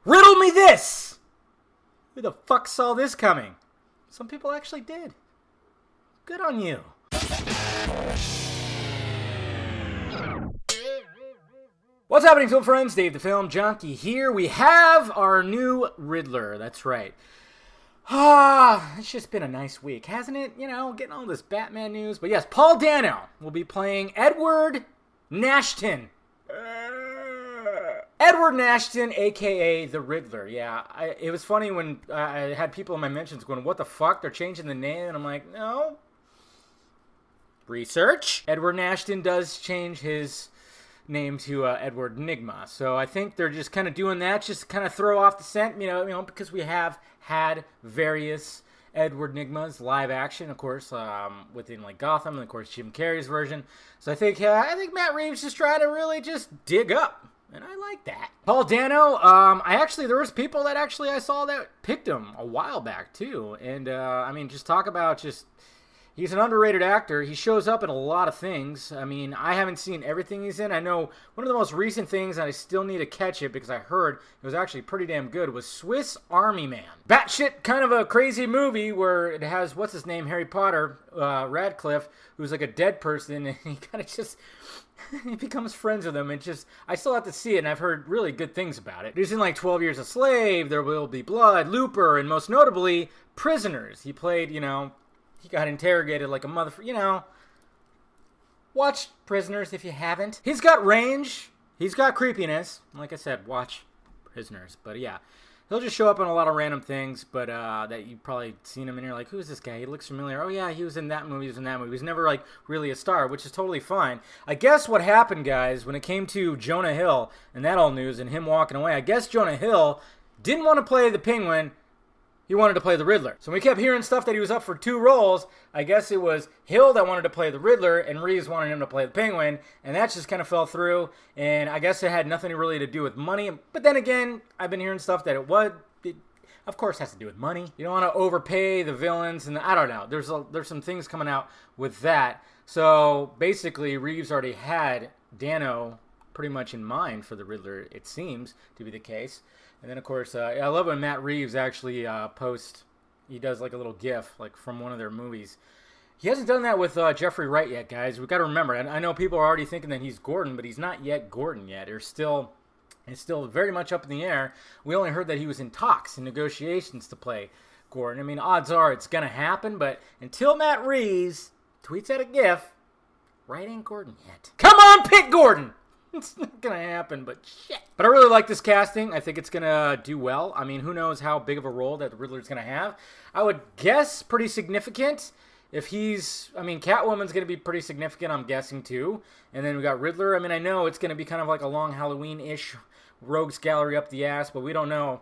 Riddle me this! Who the fuck saw this coming? Some people actually did. Good on you. What's happening, film friends? Dave the Film Junkie here. We have our new Riddler. That's right. It's just been a nice week, hasn't it? You know, getting all this Batman news. But yes, Paul Dano will be playing Edward Nashton. Edward Nashton, a.k.a. the Riddler. Yeah, it was funny when I had people in my mentions going, what the fuck? They're changing the name? And I'm like, no. Research. Edward Nashton does change his name to Edward Nygma. So I think they're just kind of doing that, just kind of throw off the scent, you know, because we have had various Edward Nygmas live action, of course, within like Gotham, and of course Jim Carrey's version. So I think Matt Reeves just trying to really just dig up. And I like that. Paul Dano, there was people that I saw that picked him a while back, too. And, just talk about he's an underrated actor. He shows up in a lot of things. I mean, I haven't seen everything he's in. I know one of the most recent things, and I still need to catch it because I heard it was actually pretty damn good, was Swiss Army Man. Batshit kind of a crazy movie where it has, what's his name, Harry Potter, Radcliffe, who's like a dead person, and he kind of just... he becomes friends with him, and I still have to see it, and I've heard really good things about it. He's in like 12 Years a Slave, There Will Be Blood, Looper, and most notably, Prisoners. He played, he got interrogated like a motherfucker, Watch Prisoners if you haven't. He's got range, he's got creepiness. Like I said, watch Prisoners. But yeah, he'll just show up in a lot of random things, but that you've probably seen him and you're like, who's this guy? He looks familiar. Oh yeah, he was in that movie, he was never like really a star, which is totally fine. I guess what happened, guys, when it came to Jonah Hill and that all news and him walking away, I guess Jonah Hill didn't want to play the Penguin. He wanted to play the Riddler. So we kept hearing stuff that he was up for 2 roles. I guess it was Hill that wanted to play the Riddler, and Reeves wanted him to play the Penguin, and that just kind of fell through. And I guess it had nothing really to do with money. But then again, I've been hearing stuff that it of course has to do with money. You don't want to overpay the villains, and I don't know. There's some things coming out with that. So basically, Reeves already had Dano pretty much in mind for the Riddler, it seems to be the case. And then, of course, I love when Matt Reeves actually posts, he does like a little GIF, like from one of their movies. He hasn't done that with Jeffrey Wright yet, guys. We've got to remember, and I know people are already thinking that he's Gordon, but he's not yet Gordon yet. It's still very much up in the air. We only heard that he was in talks, in negotiations to play Gordon. I mean, odds are it's going to happen, but until Matt Reeves tweets out a GIF, Wright ain't Gordon yet. Come on, pick Gordon! It's not going to happen, but shit. But I really like this casting. I think it's going to do well. I mean, who knows how big of a role that the Riddler's going to have. I would guess pretty significant. If Catwoman's going to be pretty significant, I'm guessing, too. And then we got Riddler. I mean, I know it's going to be kind of like a long Halloween-ish rogues gallery up the ass, but we don't know.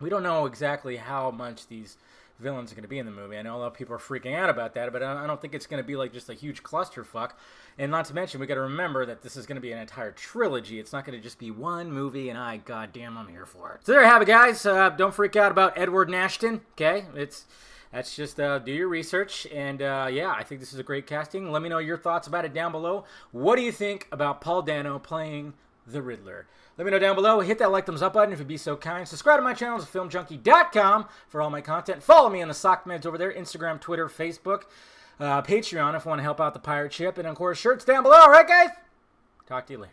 We don't know exactly how much these villains are going to be in the movie. I know a lot of people are freaking out about that, but I don't think it's going to be like just a huge clusterfuck. And not to mention, we got to remember that this is going to be an entire trilogy. It's not going to just be one movie, and goddamn, I'm here for it. So there you have it, guys. Don't freak out about Edward Nashton, okay? That's just do your research, and yeah, I think this is a great casting. Let me know your thoughts about it down below. What do you think about Paul Dano playing the Riddler? Let me know down below. Hit that like, thumbs up button if you'd be so kind. Subscribe to my channel at filmjunkie.com for all my content. Follow me on the sock meds over there, Instagram, Twitter, Facebook, Patreon if you want to help out the pirate ship, and of course, shirts down below. All right, guys? Talk to you later.